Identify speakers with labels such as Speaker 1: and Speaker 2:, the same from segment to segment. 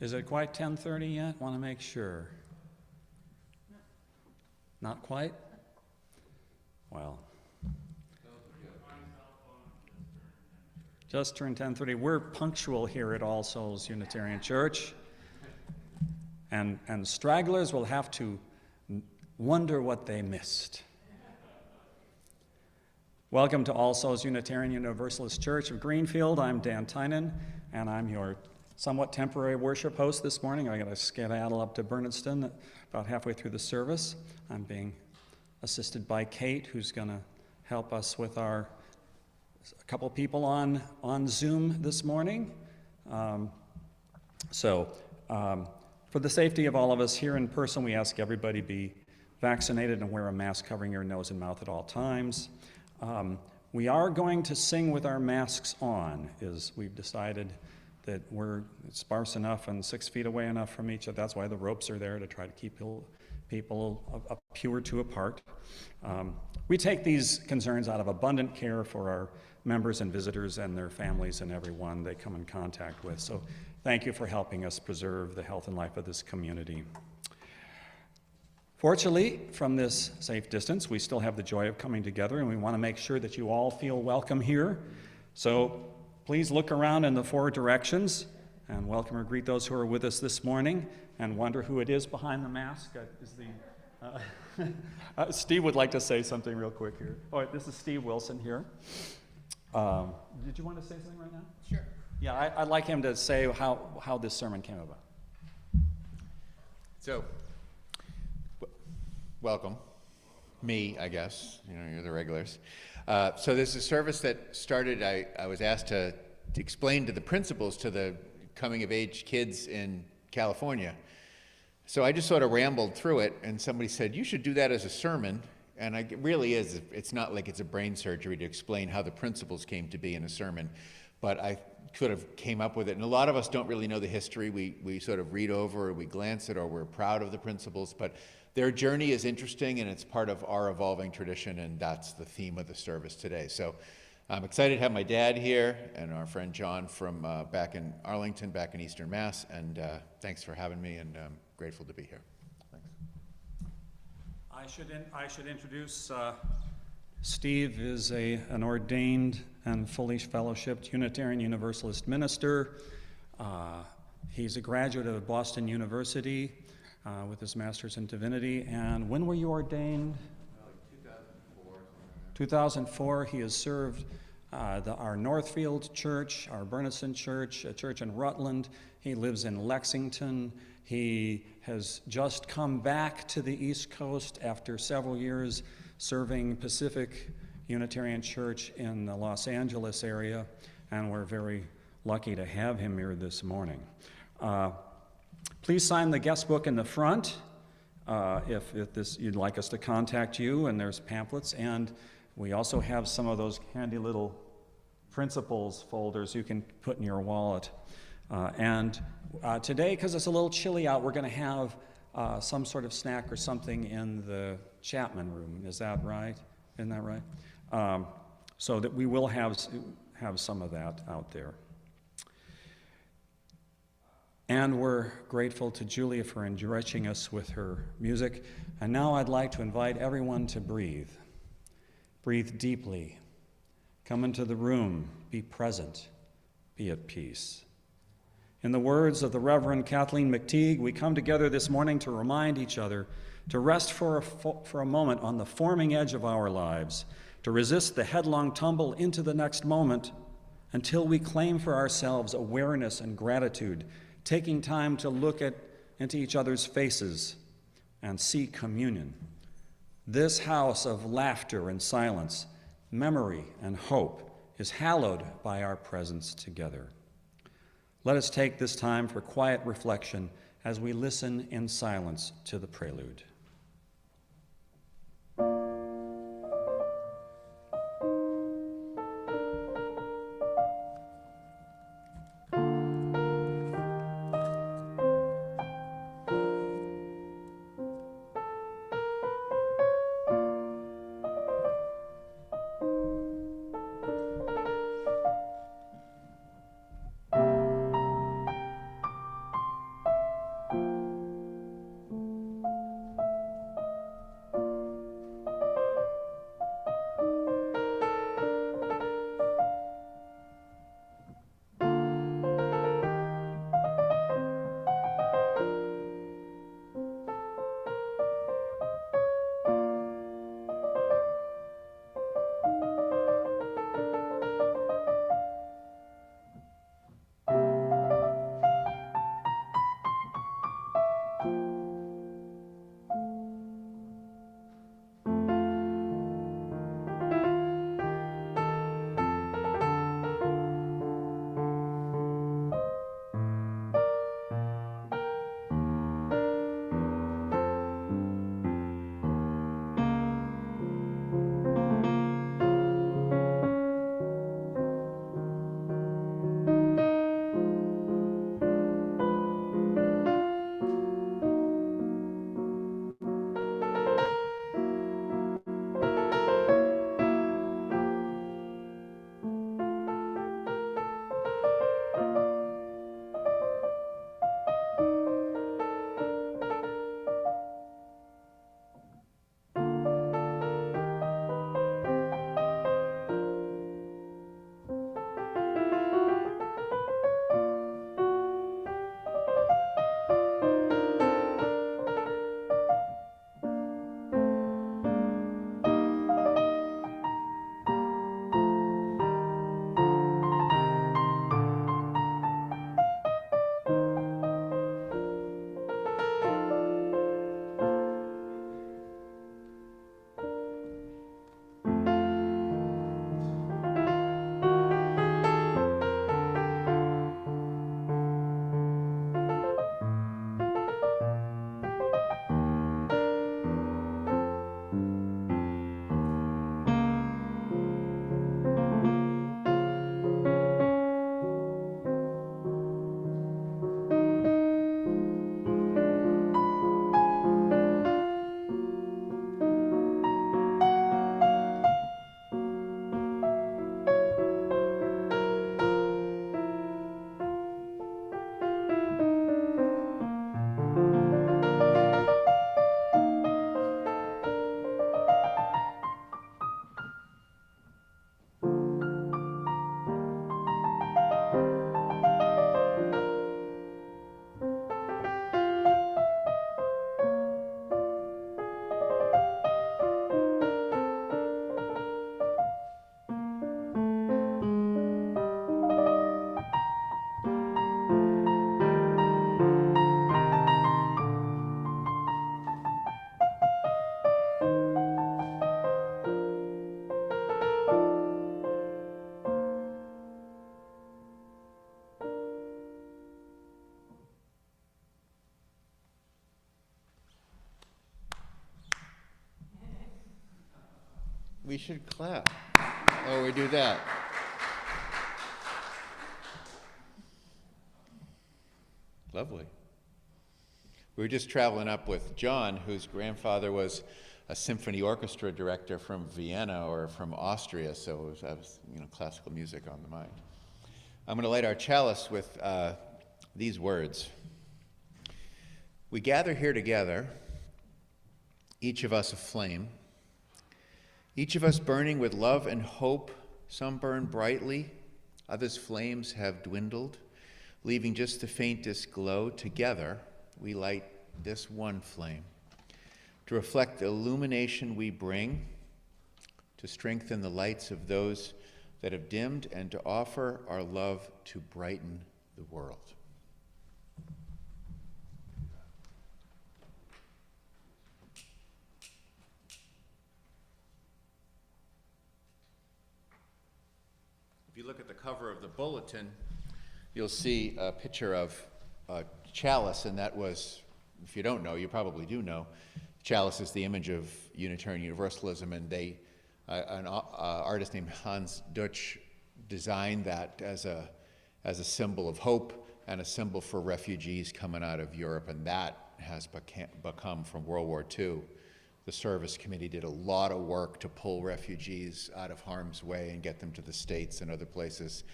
Speaker 1: Is it quite 10:30 yet? Want to make sure. Not quite? Well. Just turned 10:30. We're punctual here at All Souls Unitarian Church. And stragglers will have to wonder what they missed. Welcome to All Souls Unitarian Universalist Church of Greenfield. I'm Dan Tynan, and I'm your somewhat temporary worship host this morning. I got to skedaddle up to Bernardston about halfway through the service. I'm being assisted by Kate, who's going to help us with a couple people on Zoom this morning. For the safety of all of us here in person, we ask everybody be vaccinated and wear a mask covering your nose and mouth at all times. We are going to sing with our masks on, as we've decided that we're sparse enough and 6 feet away enough from each other. That's why the ropes are there, to try to keep people a pew or two apart. We take these concerns out of abundant care for our members and visitors and their families and everyone they come in contact with. So thank you for helping us preserve the health and life of this community. Fortunately, from this safe distance, we still have the joy of coming together, and we want to make sure that you all feel welcome here. So please look around in the 4 directions and welcome or greet those who are with us this morning, and wonder who it is behind the mask. Steve would like to say something real quick here. Oh, this is Steve Wilson here. Did you want to say something right now?
Speaker 2: Sure.
Speaker 1: Yeah, I'd like him to say how this sermon came about.
Speaker 2: So, welcome. Me, I guess. You're the regulars. So this is a service that started, I was asked to explain to the principals to the coming-of-age kids in California. So I just sort of rambled through it, and somebody said, you should do that as a sermon. And it really is. It's not like it's a brain surgery to explain how the principles came to be in a sermon. But I could have came up with it. And a lot of us don't really know the history. We sort of read over, or we glance at, or we're proud of the principles. But their journey is interesting, and it's part of our evolving tradition, and that's the theme of the service today. So I'm excited to have my dad here, and our friend John from back in Arlington, back in Eastern Mass. And thanks for having me, and I'm grateful to be here.
Speaker 1: I should introduce Steve is an ordained and fully fellowshipped Unitarian Universalist minister. He's a graduate of Boston University with his master's in divinity. And when were you ordained?
Speaker 2: 2004.
Speaker 1: 2004. He has served our Northfield Church, our Bernardston Church, a church in Rutland. He lives in Lexington. He has just come back to the East Coast after several years serving Pacific Unitarian Church in the Los Angeles area, and we're very lucky to have him here this morning. Please sign the guest book in the front if you'd like us to contact you, and there's pamphlets, and we also have some of those handy little principles folders you can put in your wallet. Today, because it's a little chilly out, we're going to have some sort of snack or something in the Chapman room. Is that right? Isn't that right? So that we will have some of that out there. And we're grateful to Julia for enriching us with her music. And now I'd like to invite everyone to breathe. Breathe deeply. Come into the room. Be present. Be at peace. In the words of the Reverend Kathleen McTeague, we come together this morning to remind each other to rest for a moment on the forming edge of our lives, to resist the headlong tumble into the next moment until we claim for ourselves awareness and gratitude, taking time to look into each other's faces and seek communion. This house of laughter and silence, memory and hope is hallowed by our presence together. Let us take this time for quiet reflection as we listen in silence to the prelude.
Speaker 2: We should clap. Oh, we do that. Lovely. We were just traveling up with John, whose grandfather was a symphony orchestra director from Vienna or from Austria, so that was classical music on the mind. I'm going to light our chalice with these words. We gather here together, each of us a flame, each of us burning with love and hope. Some burn brightly, others' flames have dwindled, leaving just the faintest glow. Together, we light this one flame to reflect the illumination we bring, to strengthen the lights of those that have dimmed, and to offer our love to brighten the world. If you look at the cover of the bulletin, you'll see a picture of a chalice, and that was, if you don't know, you probably do know, chalice is the image of Unitarian Universalism, and an artist named Hans Dutch designed that as a symbol of hope and a symbol for refugees coming out of Europe, and that has become, from World War II, the Service Committee did a lot of work to pull refugees out of harm's way and get them to the States and other places.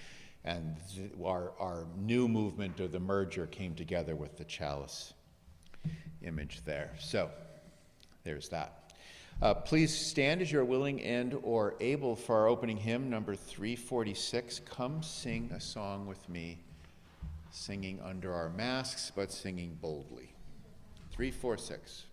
Speaker 2: And our new movement of the merger came together with the chalice image there. So there's that. Please stand as you're willing and or able for our opening hymn, number 346. Come sing a song with me, singing under our masks, but singing boldly. 346.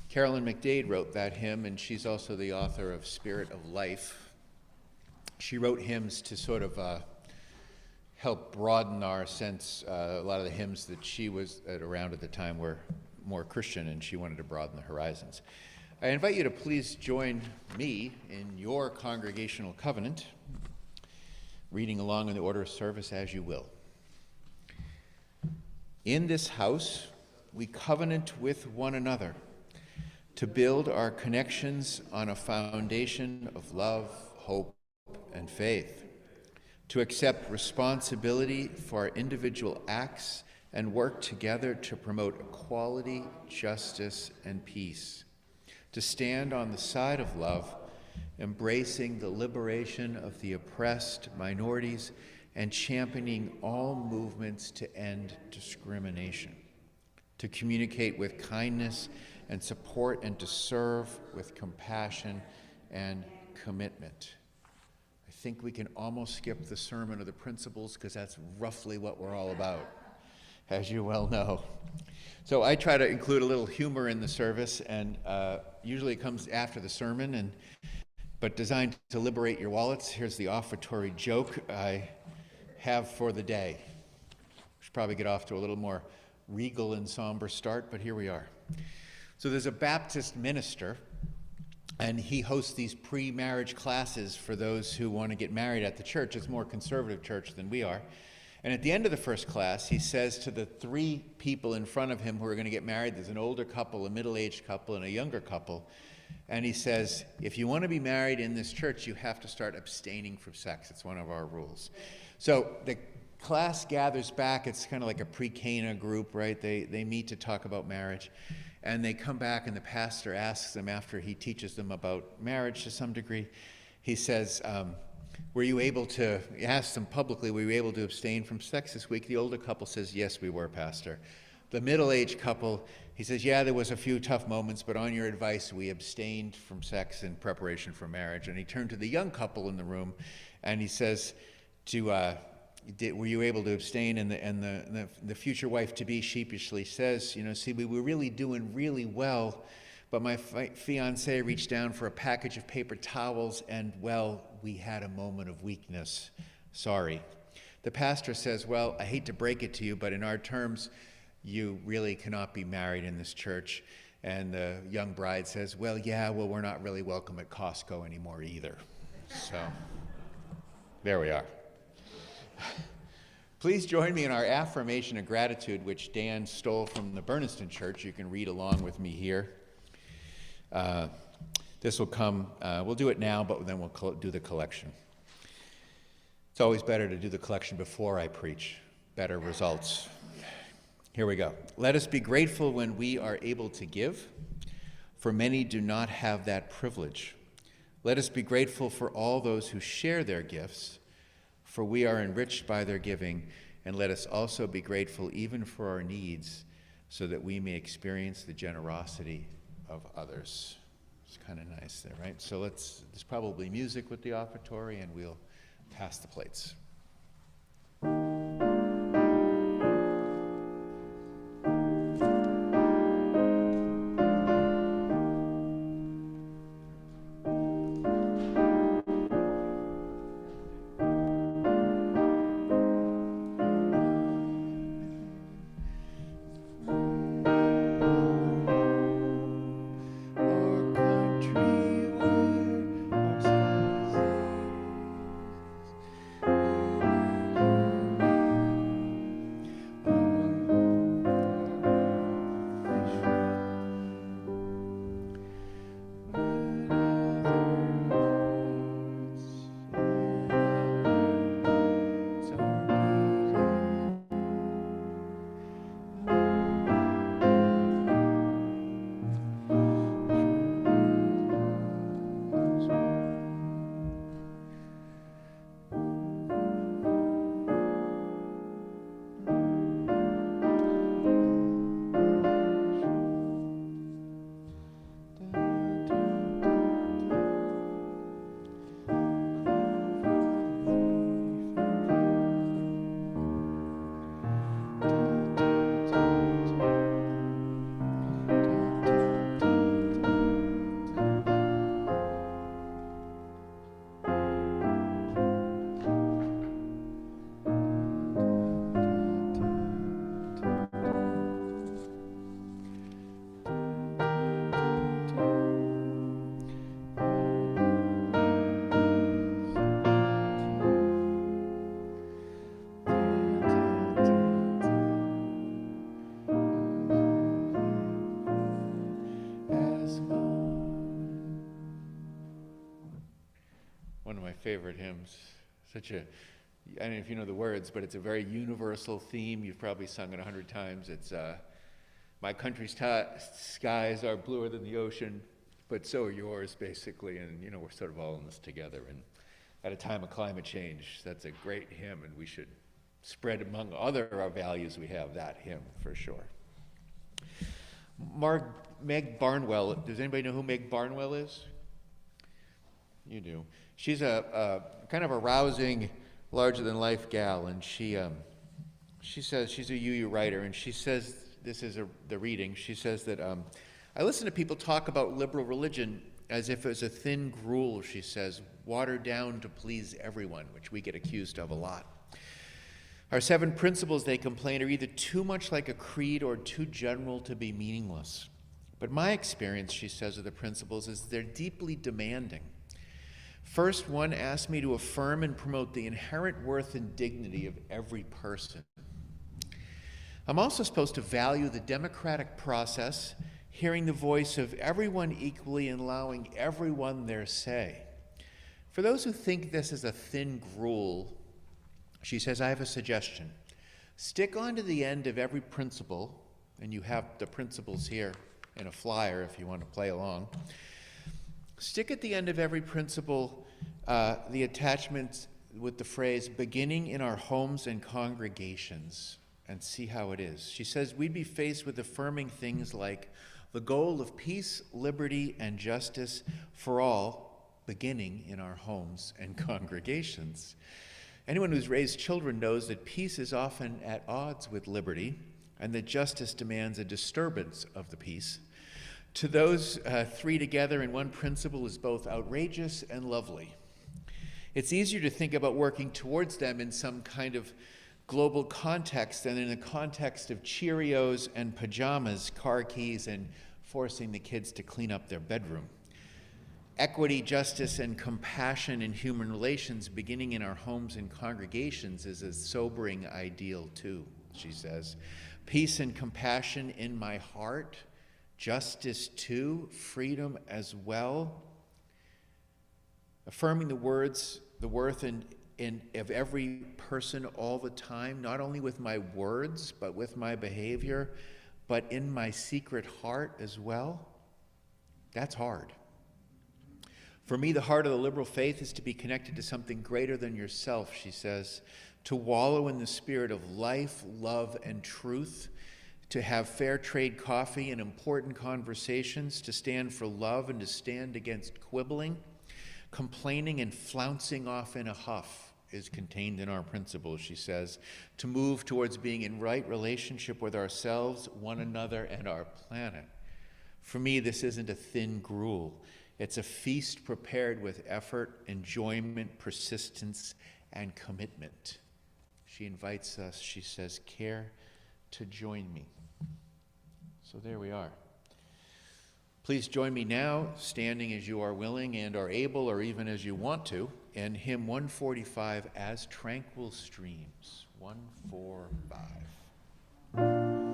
Speaker 2: Carolyn McDade wrote that hymn, and she's also the author of Spirit of Life. She wrote hymns to sort of help broaden our sense. A lot of the hymns that she was around at the time were more Christian, and she wanted to broaden the horizons. I invite you to please join me in your congregational covenant, reading along in the order of service as you will. In this house, we covenant with one another to build our connections on a foundation of love, hope, and faith, to accept responsibility for our individual acts and work together to promote equality, justice, and peace, to stand on the side of love, embracing the liberation of the oppressed minorities and championing all movements to end discrimination, to communicate with kindness and support, and to serve with compassion and commitment. I think we can almost skip the sermon or the principles, because that's roughly what we're all about, as you well know. So I try to include a little humor in the service, and usually it comes after the sermon, but designed to liberate your wallets. Here's the offertory joke I have for the day. Should probably get off to a little more regal and somber start, but here we are. So there's a Baptist minister, and he hosts these pre-marriage classes for those who want to get married at the church. It's a more conservative church than we are. And at the end of the first class, he says to the three people in front of him who are going to get married, there's an older couple, a middle-aged couple, and a younger couple, and he says, if you want to be married in this church, you have to start abstaining from sex. It's one of our rules. So the class gathers back. It's kind of like a pre-Cana group, right? They meet to talk about marriage. And they come back, and the pastor asks them, after he teaches them about marriage to some degree, he says, were you able to, he asks them publicly, were you able to abstain from sex this week? The older couple says, yes, we were, Pastor. The middle-aged couple, he says, yeah, there was a few tough moments, but on your advice, we abstained from sex in preparation for marriage. And he turned to the young couple in the room, and he says, were you able to abstain? And the future wife-to-be sheepishly says, see, we were really doing really well, but my fiance reached down for a package of paper towels, and, well, we had a moment of weakness. Sorry. The pastor says, well, I hate to break it to you, but in our terms, you really cannot be married in this church. And the young bride says, well, we're not really welcome at Costco anymore either. So, there we are. Please join me in our affirmation of gratitude, which Dan stole from the Berniston Church. You can read along with me here. This will come, we'll do it now, but then we'll do the collection. It's always better to do the collection before I preach. Better results. Here we go. Let us be grateful when we are able to give, for many do not have that privilege. Let us be grateful for all those who share their gifts, for we are enriched by their giving, and let us also be grateful even for our needs, so that we may experience the generosity of others. It's kind of nice there, right? So there's probably music with the offertory, and we'll pass the plates. Favorite hymns. I don't know if you know the words, but it's a very universal theme. You've probably sung it 100 times. It's my country's skies are bluer than the ocean, but so are yours, basically. And we're sort of all in this together. And at a time of climate change, that's a great hymn, and we should spread among other our values. We have that hymn for sure. Meg Barnwell. Does anybody know who Meg Barnwell is? You do. She's a kind of a rousing, larger-than-life gal, and she says, she's a UU writer, and she says, this is the reading, she says that, I listen to people talk about liberal religion as if it was a thin gruel, she says, watered down to please everyone, which we get accused of a lot. Our 7 principles, they complain, are either too much like a creed or too general to be meaningless. But my experience, she says, of the principles is they're deeply demanding. First, one asks me to affirm and promote the inherent worth and dignity of every person. I'm also supposed to value the democratic process, hearing the voice of everyone equally and allowing everyone their say. For those who think this is a thin gruel, she says, I have a suggestion. Stick on to the end of every principle, and you have the principles here in a flyer if you want to play along. Stick at the end of every principle the attachment with the phrase, beginning in our homes and congregations, and see how it is. She says we'd be faced with affirming things like the goal of peace, liberty, and justice for all, beginning in our homes and congregations. Anyone who's raised children knows that peace is often at odds with liberty, and that justice demands a disturbance of the peace. To those 3 together in one principle is both outrageous and lovely. It's easier to think about working towards them in some kind of global context than in the context of Cheerios and pajamas, car keys, and forcing the kids to clean up their bedroom. Equity, justice, and compassion in human relations, beginning in our homes and congregations, is a sobering ideal too, she says. Peace and compassion in my heart, justice too, freedom as well. Affirming the worth of every person all the time, not only with my words, but with my behavior, but in my secret heart as well. That's hard. For me, the heart of the liberal faith is to be connected to something greater than yourself, she says, to wallow in the spirit of life, love, and truth, to have fair trade coffee and important conversations, to stand for love and to stand against quibbling. Complaining and flouncing off in a huff is contained in our principles, she says, to move towards being in right relationship with ourselves, one another, and our planet. For me, this isn't a thin gruel. It's a feast prepared with effort, enjoyment, persistence, and commitment. She invites us, she says, care to join me. So there we are. Please join me now, standing as you are willing and are able, or even as you want to, in hymn 145, As Tranquil Streams. 145. 145.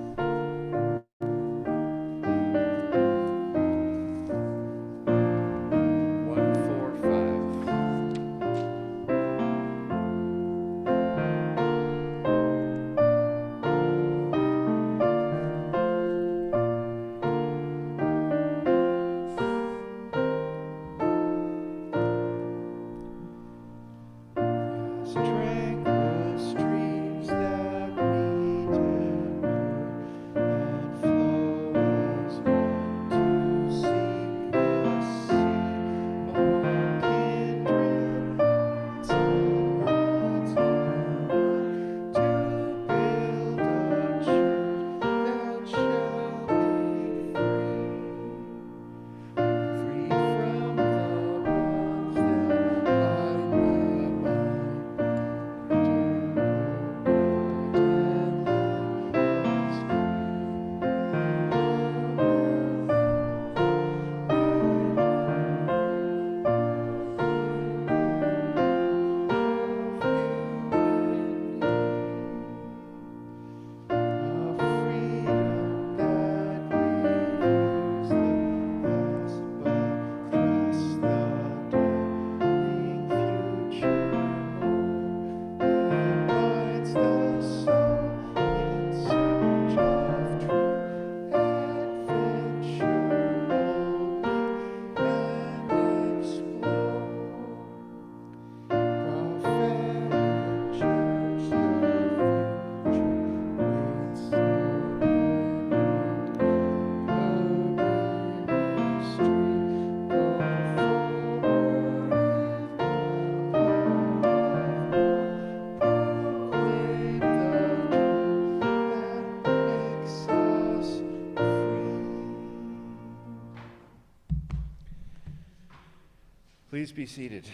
Speaker 2: Please be seated.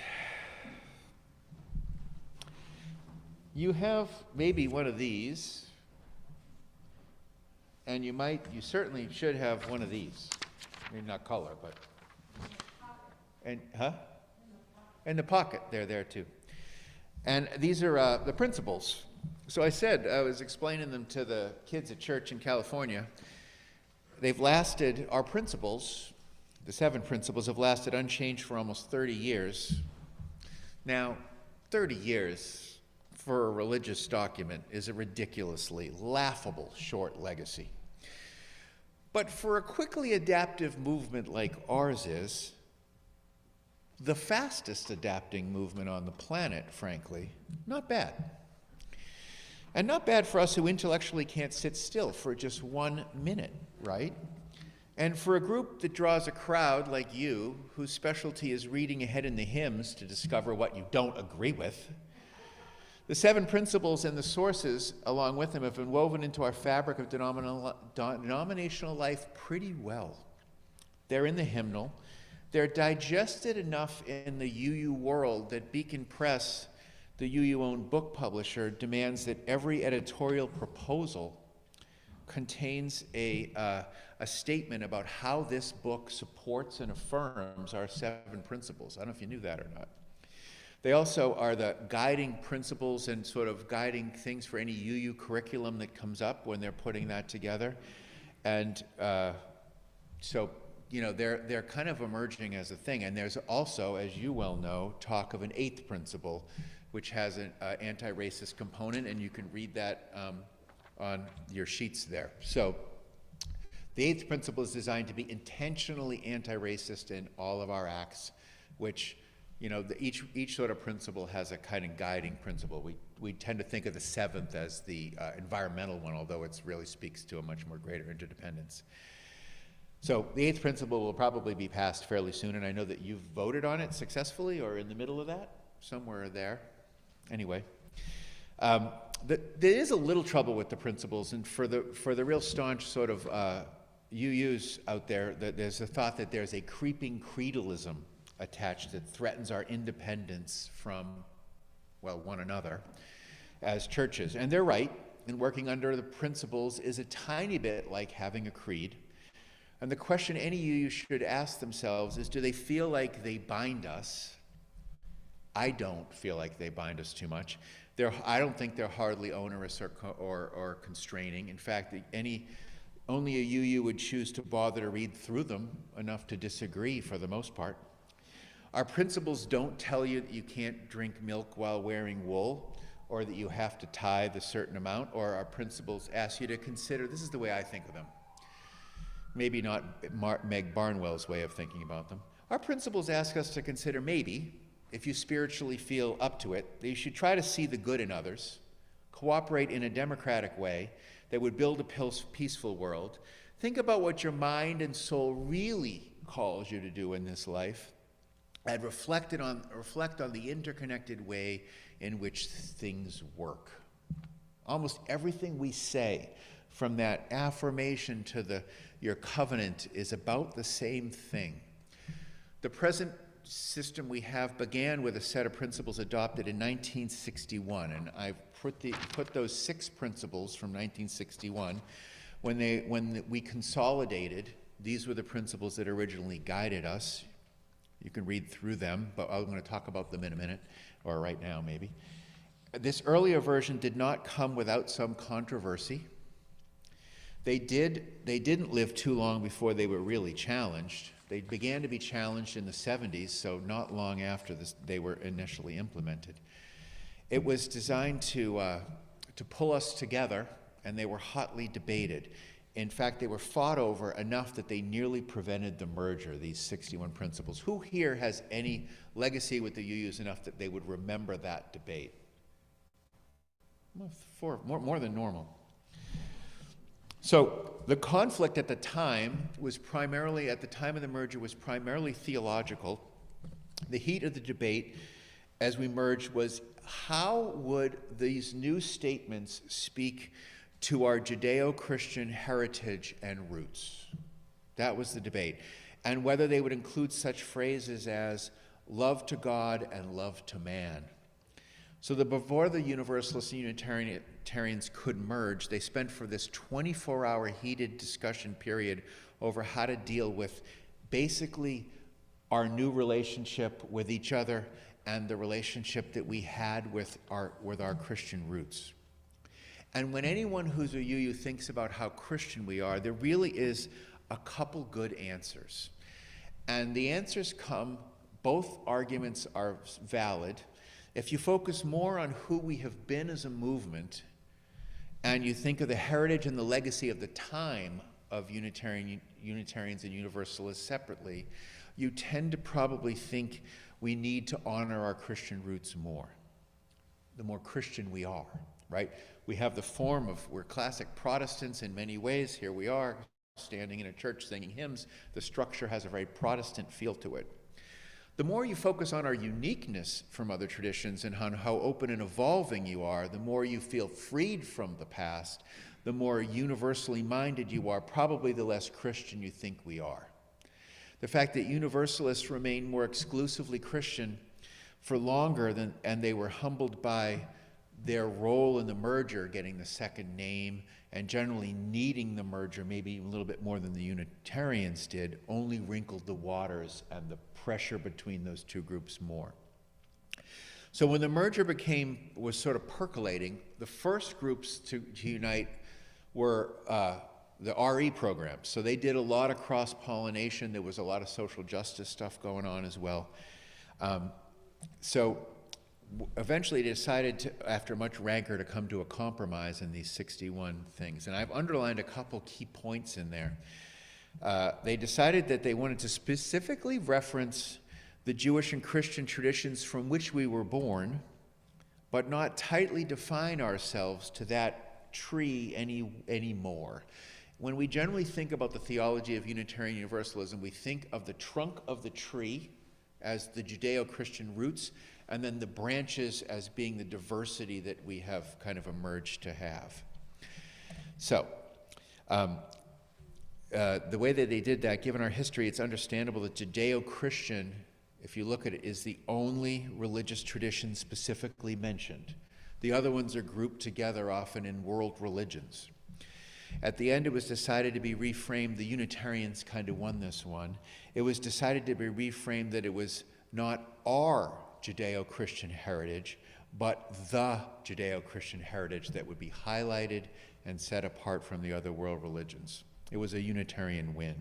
Speaker 2: You have maybe one of these, and you certainly should have one of these. Maybe not color, but. In the pocket, they're there too. And these are the principles. So I was explaining them to the kids at church in California. They've lasted, our principles, the 7 principles, have lasted unchanged for almost 30 years. Now, 30 years for a religious document is a ridiculously laughable short legacy. But for a quickly adaptive movement like ours is, the fastest adapting movement on the planet, frankly, not bad. And not bad for us who intellectually can't sit still for just 1 minute, right? And for a group that draws a crowd like you, whose specialty is reading ahead in the hymns to discover what you don't agree with, the 7 principles and the sources along with them have been woven into our fabric of denominational life pretty well. They're in the hymnal. They're digested enough in the UU world that Beacon Press, the UU-owned book publisher, demands that every editorial proposal contains a statement about how this book supports and affirms our 7 principles. I don't know if you knew that or not. They also are the guiding principles and sort of guiding things for any UU curriculum that comes up when they're putting that together. And so, you know, they're kind of emerging as a thing. And there's also, as you well know, talk of an 8th principle, which has an anti-racist component, and you can read that on your sheets there. So the 8th principle is designed to be intentionally anti-racist in all of our acts, which, you know, each sort of principle has a kind of guiding principle. We tend to think of the 7th as the environmental one, although it really speaks to a much more greater interdependence. So the 8th principle will probably be passed fairly soon, and I know that you've voted on it successfully or in the middle of that, somewhere there. Anyway, there is a little trouble with the principles, and for the real staunch sort of UUs out there, there's a thought that there's a creeping creedalism attached that threatens our independence from, well, one another as churches. And they're right, and working under the principles is a tiny bit like having a creed. And the question any UU should ask themselves is, do they feel like they bind us? I don't feel like they bind us too much. I don't think they're hardly onerous or constraining. In fact, only a UU would choose to bother to read through them enough to disagree for the most part. Our principles don't tell you that you can't drink milk while wearing wool, or that you have to tithe a certain amount, or our principles ask you to consider, this is the way I think of them. Maybe not Meg Barnwell's way of thinking about them. Our principles ask us to consider maybe, if you spiritually feel up to it, that you should try to see the good in others, cooperate in a democratic way that would build a peaceful world. Think about what your mind and soul really calls you to do in this life, and reflect on the interconnected way in which things work. Almost everything we say, from that affirmation to your covenant, is about the same thing. The present system we have began with a set of principles adopted in 1961, and I've put those 6 principles from 1961 when we consolidated. These were the principles that originally guided us. You can read through them, but I'm going to talk about them in a minute, or right now maybe. This earlier version did not come without some controversy. They didn't live too long before they were really challenged. They began to be challenged in the 70s, so not long after they were initially implemented. It was designed to pull us together, and they were hotly debated. In fact, they were fought over enough that they nearly prevented the merger, these 61 principles. Who here has any legacy with the UUs enough that they would remember that debate? More than normal. So the conflict at the time was primarily, at the time of the merger, was primarily theological. The heat of the debate as we merged was, how would these new statements speak to our Judeo-Christian heritage and roots? That was the debate. And whether they would include such phrases as, love to God and love to man. So before the Universalists and Unitarians could merge, they spent for this 24-hour heated discussion period over how to deal with basically our new relationship with each other and the relationship that we had with our Christian roots. And when anyone who's a UU thinks about how Christian we are, there really is a couple good answers. And the answers come, both arguments are valid. If you focus more on who we have been as a movement, and you think of the heritage and the legacy of the time of Unitarians and Universalists separately, you tend to probably think we need to honor our Christian roots more, the more Christian we are, right? We have the form of, we're classic Protestants in many ways. Here we are, standing in a church singing hymns. The structure has a very Protestant feel to it. The more you focus on our uniqueness from other traditions and on how open and evolving you are, the more you feel freed from the past, the more universally minded you are, probably the less Christian you think we are. The fact that Universalists remain more exclusively Christian for longer and they were humbled by their role in the merger, getting the second name, and generally needing the merger maybe a little bit more than the Unitarians did, only wrinkled the waters and the pressure between those two groups more. So when the merger was sort of percolating, the first groups to unite were the RE programs. So they did a lot of cross-pollination. There was a lot of social justice stuff going on as well. So eventually they decided to, after much rancor, to come to a compromise in these 61 things. And I've underlined a couple key points in there. They decided that they wanted to specifically reference the Jewish and Christian traditions from which we were born, but not tightly define ourselves to that tree anymore. When we generally think about the theology of Unitarian Universalism, we think of the trunk of the tree as the Judeo-Christian roots, and then the branches as being the diversity that we have kind of emerged to have. So, the way that they did that, given our history, it's understandable that Judeo-Christian, if you look at it, is the only religious tradition specifically mentioned. The other ones are grouped together often in world religions. At the end, it was decided to be reframed. The Unitarians kind of won this one. It was decided to be reframed that it was not our Judeo-Christian heritage, but the Judeo-Christian heritage that would be highlighted and set apart from the other world religions. It was a Unitarian win.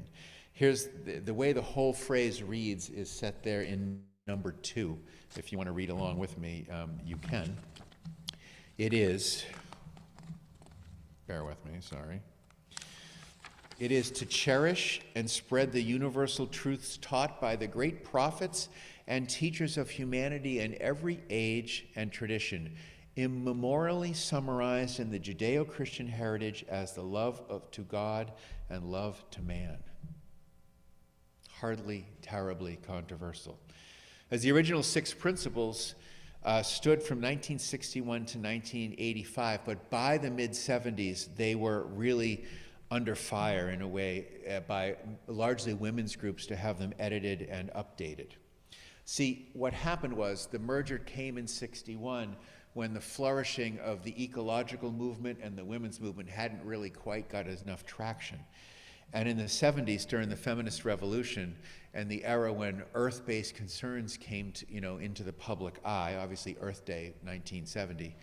Speaker 2: Here's the way the whole phrase reads is set there in number 2. If you want to read along with me, you can. It is, bear with me, sorry. It is to cherish and spread the universal truths taught by the great prophets and teachers of humanity in every age and tradition, immemorially summarized in the Judeo-Christian heritage as the love to God and love to man. Hardly terribly controversial. As the original 6 principles stood from 1961 to 1985, but by the mid-70s, they were really under fire in a way by largely women's groups to have them edited and updated. See, what happened was the merger came in 61 when the flourishing of the ecological movement and the women's movement hadn't really quite got enough traction. And in the 70s, during the feminist revolution and the era when earth-based concerns came to, into the public eye, obviously Earth Day, 1970,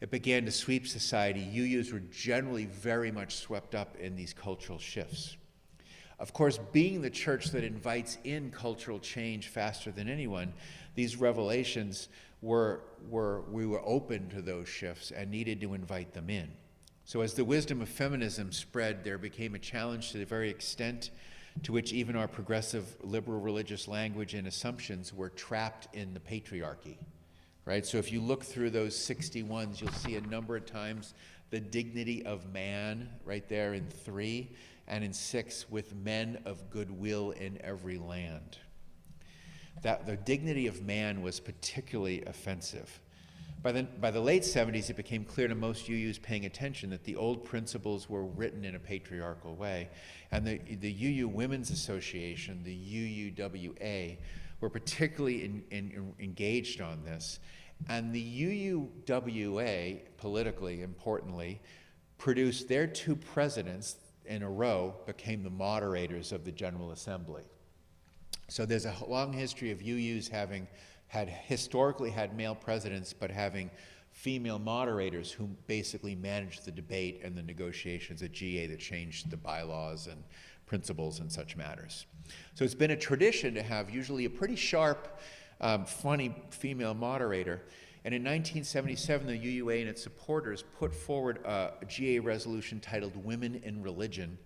Speaker 2: it began to sweep society. UUs were generally very much swept up in these cultural shifts. Of course, being the church that invites in cultural change faster than anyone, these revelations we were open to those shifts and needed to invite them in. So as the wisdom of feminism spread, there became a challenge to the very extent to which even our progressive liberal religious language and assumptions were trapped in the patriarchy, right? So if you look through those 61s, you'll see a number of times the dignity of man right there in 3, and in 6 with men of goodwill in every land. That the dignity of man was particularly offensive. By the late 70s, it became clear to most UUs paying attention that the old principles were written in a patriarchal way. And the UU Women's Association, the UUWA, were particularly engaged on this. And the UUWA, politically importantly, produced their two presidents in a row, became the moderators of the General Assembly. So there's a long history of UUs having historically had male presidents, but having female moderators who basically managed the debate and the negotiations at GA that changed the bylaws and principles and such matters. So it's been a tradition to have usually a pretty sharp, funny female moderator. And in 1977, the UUA and its supporters put forward a GA resolution titled Women in Religion,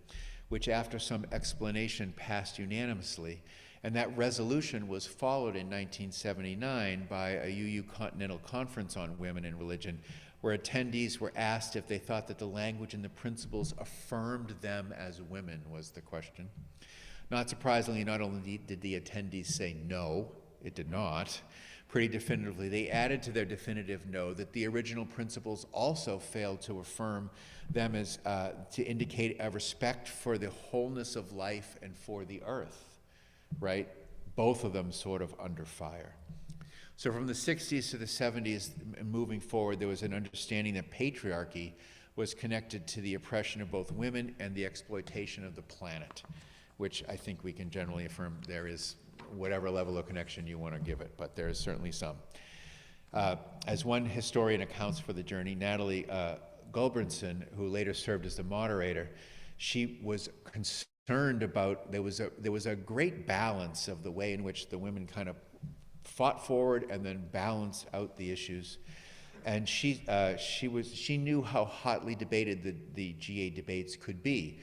Speaker 2: which after some explanation passed unanimously. And that resolution was followed in 1979 by a UU Continental Conference on Women in Religion, where attendees were asked if they thought that the language and the principles affirmed them as women, was the question. Not surprisingly, not only did the attendees say no, it did not, pretty definitively, they added to their definitive no that the original principles also failed to affirm them as, to indicate a respect for the wholeness of life and for the earth. Right? Both of them sort of under fire. So from the 60s to the 70s, moving forward, there was an understanding that patriarchy was connected to the oppression of both women and the exploitation of the planet, which I think we can generally affirm there is whatever level of connection you want to give it, but there is certainly some. As one historian accounts for the journey, Natalie Gulbranson, who later served as the moderator, she was concerned about, there was a great balance of the way in which the women kind of fought forward and then balanced out the issues. And she knew how hotly debated the GA debates could be.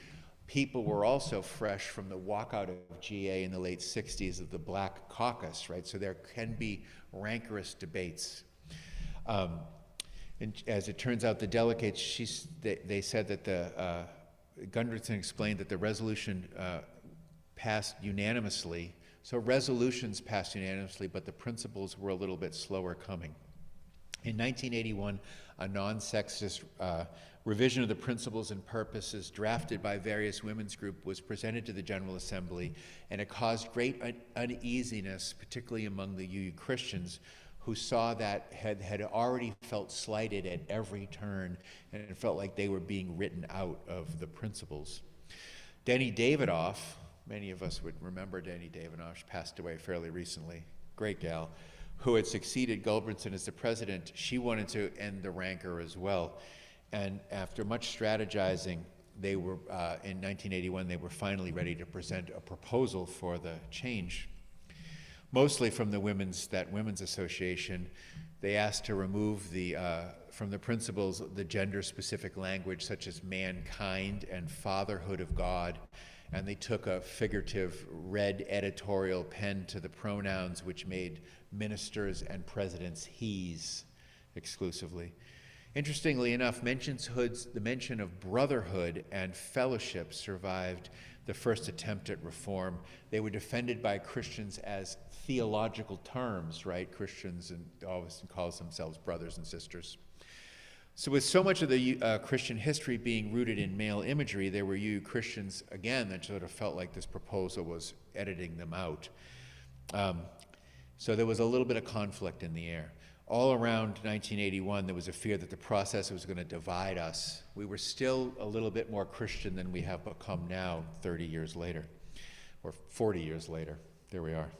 Speaker 2: People were also fresh from the walkout of GA in the late 60s of the Black Caucus, right? So there can be rancorous debates. And as it turns out, the delegates, they said that Gundrickson explained that the resolution passed unanimously. So resolutions passed unanimously, but the principles were a little bit slower coming. In 1981, a non-sexist revision of the principles and purposes drafted by various women's groups was presented to the General Assembly, and it caused great uneasiness, particularly among the UU Christians, who saw that had already felt slighted at every turn and felt like they were being written out of the principles. Denny Davidoff, many of us would remember Denny Davidoff, she passed away fairly recently, great gal, who had succeeded Gulbranson as the president. She wanted to end the rancor as well. And after much strategizing, they were, in 1981, they were finally ready to present a proposal for the change. Mostly from the women's association, they asked to remove from the principles the gender-specific language such as mankind and fatherhood of God, and they took a figurative red editorial pen to the pronouns which made ministers and presidents he's exclusively. Interestingly enough, the mention of brotherhood and fellowship survived the first attempt at reform. They were defended by Christians as theological terms, right? Christians and always calls themselves brothers and sisters. So with so much of the Christian history being rooted in male imagery, there were UU Christians, again, that sort of felt like this proposal was editing them out. So there was a little bit of conflict in the air. All around 1981, there was a fear that the process was going to divide us. We were still a little bit more Christian than we have become now 30 years later, or 40 years later. There we are.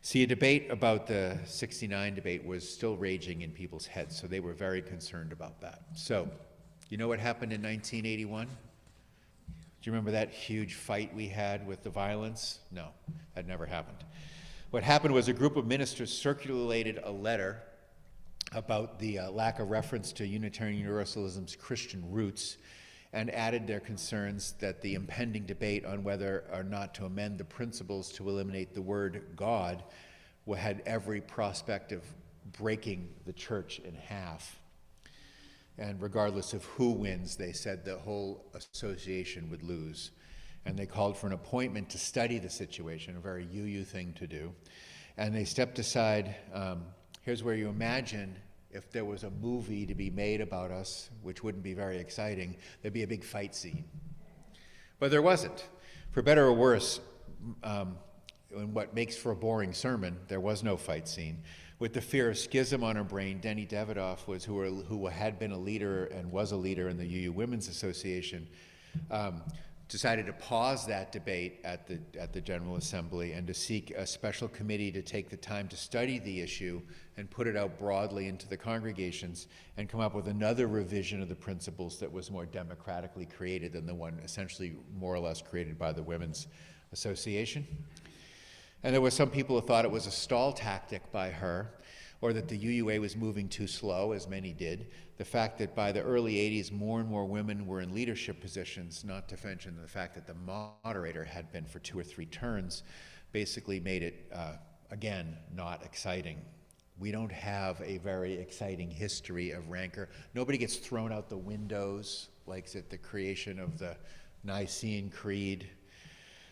Speaker 2: See, a debate about the 69 debate was still raging in people's heads, so they were very concerned about that. So, you know what happened in 1981? Do you remember that huge fight we had with the violence? No, that never happened. What happened was a group of ministers circulated a letter about the lack of reference to Unitarian Universalism's Christian roots, and added their concerns that the impending debate on whether or not to amend the principles to eliminate the word God had every prospect of breaking the church in half. And regardless of who wins, they said the whole association would lose. And they called for an appointment to study the situation, a very UU thing to do. And they stepped aside. Here's where you imagine if there was a movie to be made about us, which wouldn't be very exciting, there'd be a big fight scene. But there wasn't. For better or worse, in what makes for a boring sermon, there was no fight scene. With the fear of schism on her brain, Denny Davidoff, who had been a leader and was a leader in the UU Women's Association, decided to pause that debate at the General Assembly and to seek a special committee to take the time to study the issue and put it out broadly into the congregations and come up with another revision of the principles that was more democratically created than the one essentially more or less created by the Women's Association. And there were some people who thought it was a stall tactic by her, or that the UUA was moving too slow, as many did. The fact that by the early 80s, more and more women were in leadership positions, not to mention the fact that the moderator had been for 2 or 3 turns, basically made it, again, not exciting. We don't have a very exciting history of rancor. Nobody gets thrown out the windows like at the creation of the Nicene Creed.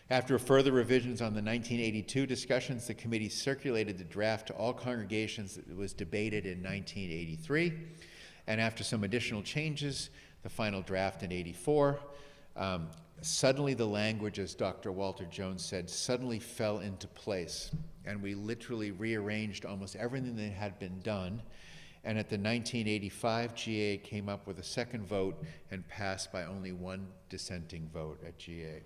Speaker 2: After further revisions on the 1982 discussions, the committee circulated the draft to all congregations that was debated in 1983. And after some additional changes, the final draft in 84, suddenly the language, as Dr. Walter Jones said, suddenly fell into place. And we literally rearranged almost everything that had been done. And at the 1985 GA came up with a second vote and passed by only 1 dissenting vote at GA.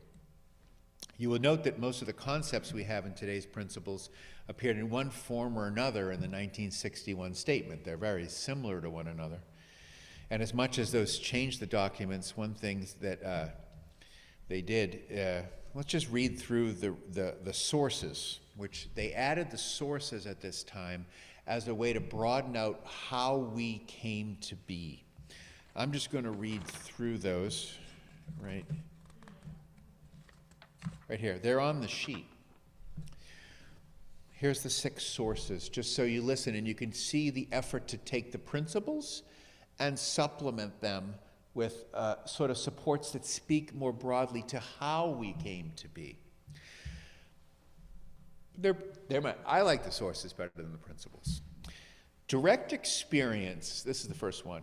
Speaker 2: You will note that most of the concepts we have in today's principles appeared in one form or another in the 1961 statement. They're very similar to one another. And as much as those changed the documents, one thing that they did, let's just read through the sources, which they added the sources at this time as a way to broaden out how we came to be. I'm just going to read through those, right? Right here, they're on the sheet. Here's the 6 sources, just so you listen and you can see the effort to take the principles and supplement them with sort of supports that speak more broadly to how we came to be. I like the sources better than the principles. Direct experience, this is the first one,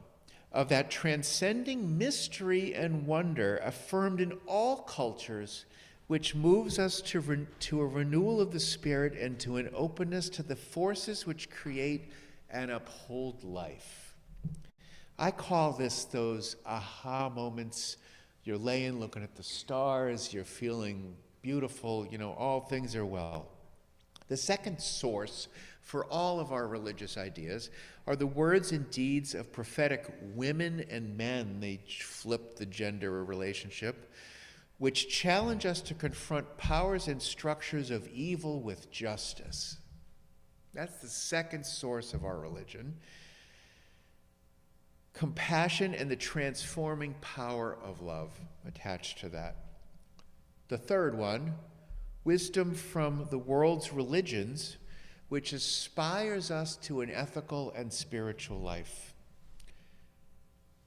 Speaker 2: of that transcending mystery and wonder affirmed in all cultures, which moves us to a renewal of the spirit and to an openness to the forces which create and uphold life. I call this those aha moments. You're laying, looking at the stars, you're feeling beautiful, all things are well. The second source for all of our religious ideas are the words and deeds of prophetic women and men. They flip the gender relationship, which challenge us to confront powers and structures of evil with justice. That's the second source of our religion. Compassion and the transforming power of love attached to that. The third one, wisdom from the world's religions, which aspires us to an ethical and spiritual life.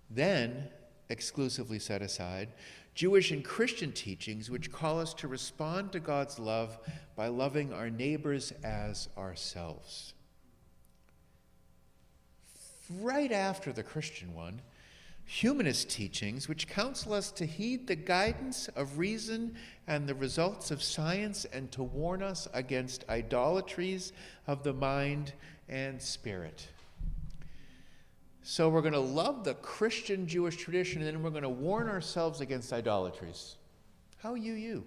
Speaker 2: Then, exclusively set aside, Jewish and Christian teachings which call us to respond to God's love by loving our neighbors as ourselves. Right after the Christian one, humanist teachings which counsel us to heed the guidance of reason and the results of science and to warn us against idolatries of the mind and spirit. So we're going to love the Christian Jewish tradition, and then we're going to warn ourselves against idolatries. How you?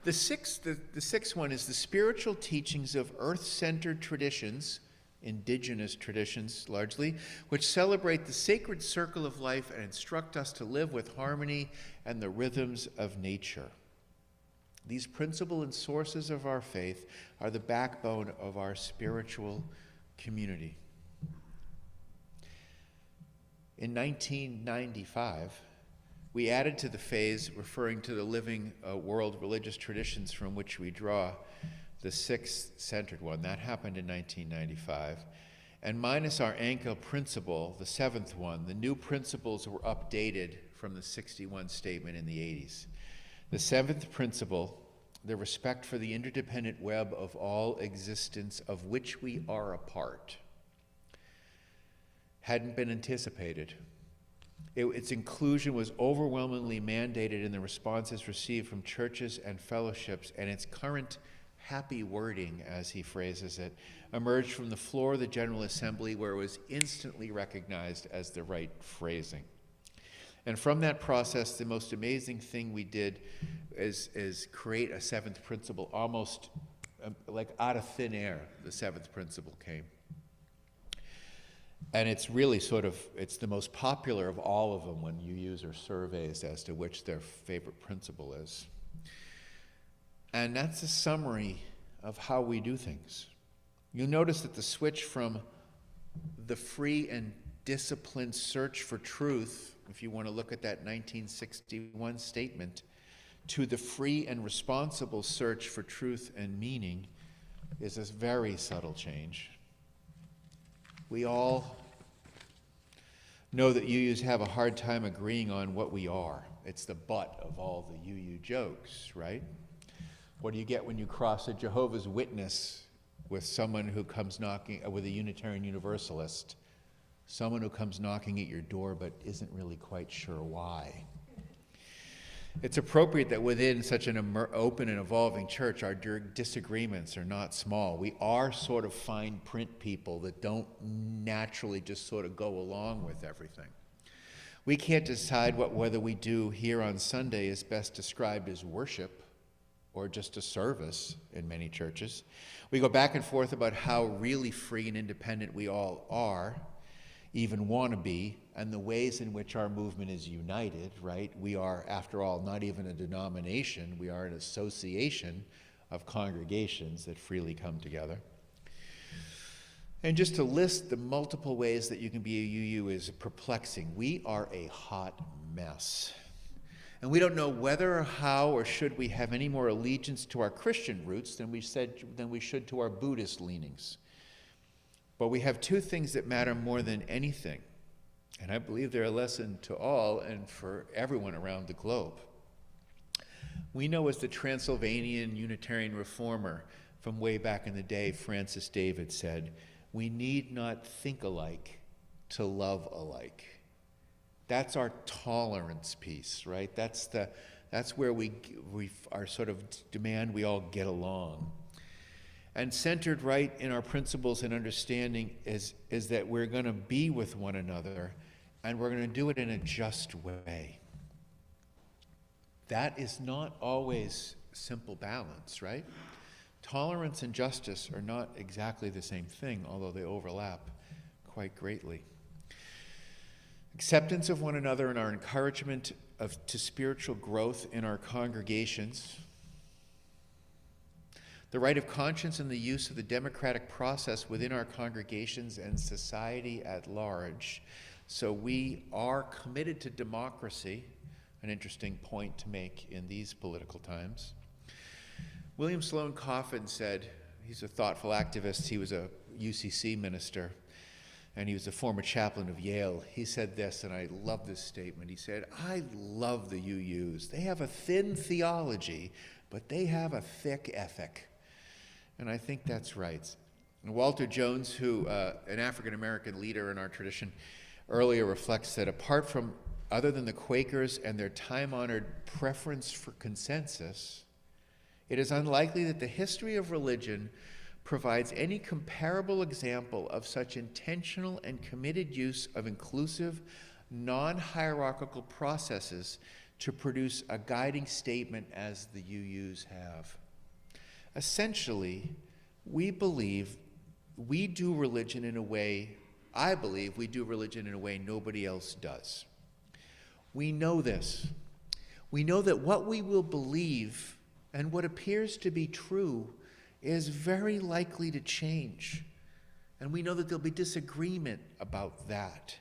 Speaker 2: The sixth one is the spiritual teachings of earth-centered traditions, indigenous traditions largely, which celebrate the sacred circle of life and instruct us to live with harmony and the rhythms of nature. These principles and sources of our faith are the backbone of our spiritual community. In 1995, we added to the phase referring to the living world religious traditions from which we draw the 6th centered one. That happened in 1995. And minus our anchor principle, the 7th one, the new principles were updated from the 61 statement in the 80s. The 7th principle, the respect for the interdependent web of all existence of which we are a part, hadn't been anticipated. Its inclusion was overwhelmingly mandated in the responses received from churches and fellowships, and its current happy wording, as he phrases it, emerged from the floor of the General Assembly, where it was instantly recognized as the right phrasing. And from that process, the most amazing thing we did is create a seventh principle, almost like out of thin air. The seventh principle came. And it's really it's the most popular of all of them when you use our surveys as to which their favorite principle is. And that's a summary of how we do things. You'll notice that the switch from the free and disciplined search for truth, if you want to look at that 1961 statement, to the free and responsible search for truth and meaning is a very subtle change. We all know that UUs have a hard time agreeing on what we are. It's the butt of all the UU jokes, right? What do you get when you cross a Jehovah's Witness with someone who comes knocking, with a Unitarian Universalist, someone who comes knocking at your door but isn't really quite sure why? It's appropriate that within such an open and evolving church, our disagreements are not small. We are sort of fine print people that don't naturally just sort of go along with everything. We can't decide whether we do here on Sunday is best described as worship or just a service in many churches. We go back and forth about how really free and independent we all are, even want to be, and the ways in which our movement is united, right? We are, after all, not even a denomination. We are an association of congregations that freely come together. And just to list the multiple ways that you can be a UU is perplexing. We are a hot mess. And we don't know whether or how or should we have any more allegiance to our Christian roots than we should to our Buddhist leanings. But we have two things that matter more than anything. And I believe they're a lesson to all and for everyone around the globe. We know, as the Transylvanian Unitarian reformer from way back in the day, Francis David, said, we need not think alike to love alike. That's our tolerance piece, right? That's where we our sort of demand we all get along. And centered right in our principles and understanding is that we're going to be with one another, and we're going to do it in a just way. That is not always simple balance, right? Tolerance and justice are not exactly the same thing, although they overlap quite greatly. Acceptance of one another and our encouragement to spiritual growth in our congregations. The right of conscience and the use of the democratic process within our congregations and society at large. So we are committed to democracy, an interesting point to make in these political times. William Sloane Coffin said, he's a thoughtful activist, he was a UCC minister, and he was a former chaplain of Yale. He said this, and I love this statement. He said, I love the UUs. They have a thin theology, but they have a thick ethic. And I think that's right. And Walter Jones, who, an African-American leader in our tradition, earlier reflects that apart from, other than the Quakers and their time-honored preference for consensus, it is unlikely that the history of religion provides any comparable example of such intentional and committed use of inclusive, non-hierarchical processes to produce a guiding statement as the UUs have. Essentially, we believe we do religion in a way, I believe we do religion in a way nobody else does. We know this. We know that what we will believe and what appears to be true is very likely to change. And we know that there'll be disagreement about that.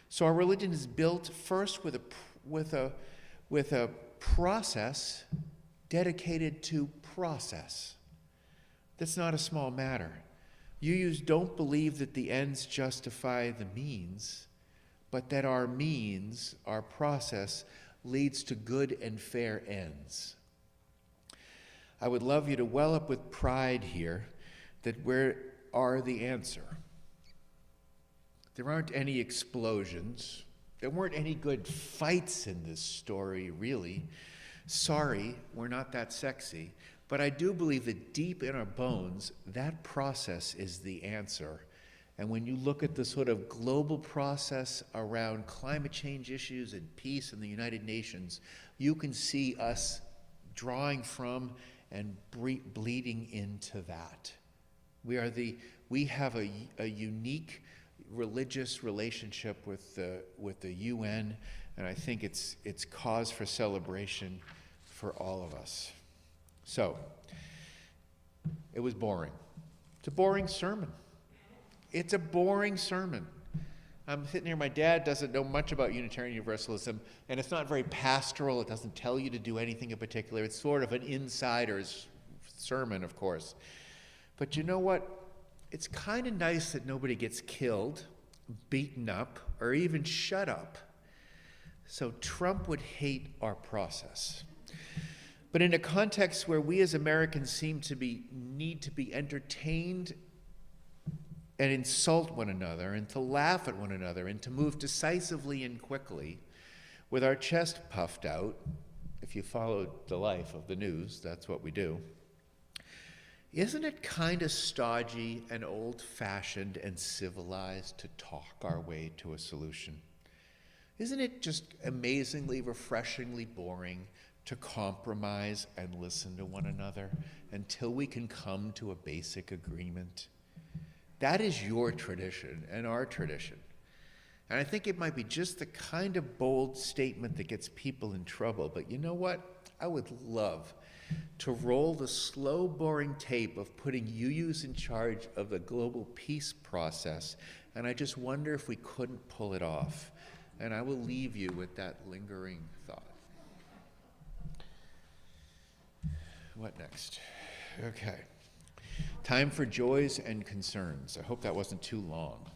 Speaker 2: So our religion is built first with a process dedicated to process. That's not a small matter. UUs don't believe that the ends justify the means, but that our means, our process, leads to good and fair ends. I would love you to well up with pride here that we are the answer. There aren't any explosions There weren't any good fights in this story, really. Sorry, we're not that sexy. But I do believe that deep in our bones, that process is the answer. And when you look at the sort of global process around climate change issues and peace in the United Nations, you can see us drawing from and bleeding into that. We have a unique religious relationship with the UN, and I think it's cause for celebration for all of us. So, it was boring. It's a boring sermon. It's a boring sermon. I'm sitting here, my dad doesn't know much about Unitarian Universalism, and it's not very pastoral. It doesn't tell you to do anything in particular. It's sort of an insider's sermon, of course. But you know what? It's kind of nice that nobody gets killed, beaten up, or even shut up. So Trump would hate our process. But in a context where we as Americans need to be entertained and insult one another and to laugh at one another and to move decisively and quickly with our chest puffed out, if you followed the life of the news, that's what we do. Isn't it kind of stodgy and old-fashioned and civilized to talk our way to a solution? Isn't it just amazingly, refreshingly boring to compromise and listen to one another until we can come to a basic agreement? That is your tradition and our tradition. And I think it might be just the kind of bold statement that gets people in trouble. But you know what? I would love to roll the slow, boring tape of putting UUs in charge of the global peace process. And I just wonder if we couldn't pull it off. And I will leave you with that lingering thought. What next? Okay. Time for joys and concerns. I hope that wasn't too long.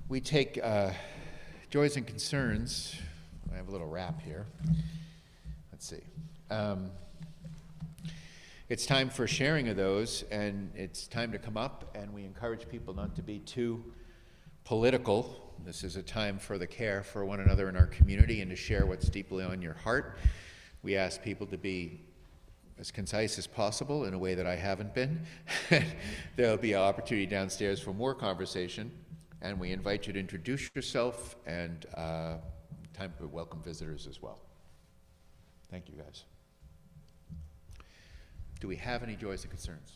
Speaker 2: We take joys and concerns. I have a little rap here. Let's see. It's time for sharing of those, and it's time to come up, and we encourage people not to be too political. This is a time for the care for one another in our community and to share what's deeply on your heart. We ask people to be as concise as possible in a way that I haven't been. There'll be an opportunity downstairs for more conversation, and we invite you to introduce yourself and time to welcome visitors as well. Thank you, guys. Do we have any joys and concerns?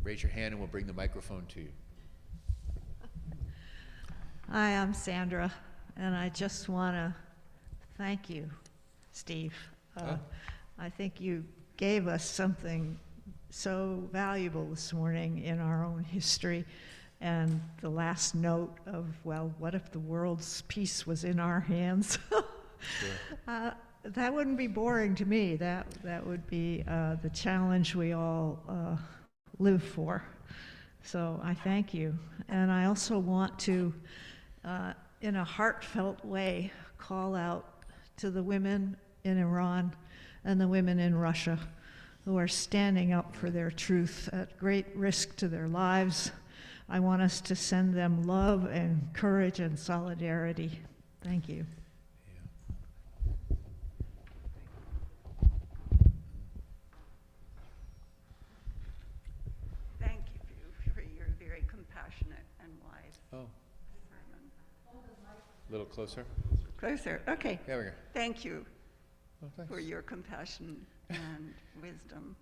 Speaker 2: Raise your hand and we'll bring the microphone to you.
Speaker 3: Hi, I'm Sandra, and I just want to thank you, Steve. I think you gave us something so valuable this morning in our own history, and the last note of, well, what if the world's peace was in our hands? Sure. That wouldn't be boring to me. That would be the challenge we all live for. So I thank you. And I also want to, in a heartfelt way, call out to the women in Iran and the women in Russia who are standing up for their truth at great risk to their lives. I want us to send them love and courage and solidarity. Thank you.
Speaker 4: Thank you for your very compassionate and wise sermon.
Speaker 2: A little closer.
Speaker 4: Closer, okay.
Speaker 2: There we go.
Speaker 4: Thank you
Speaker 2: Oh,
Speaker 4: for your compassion and wisdom.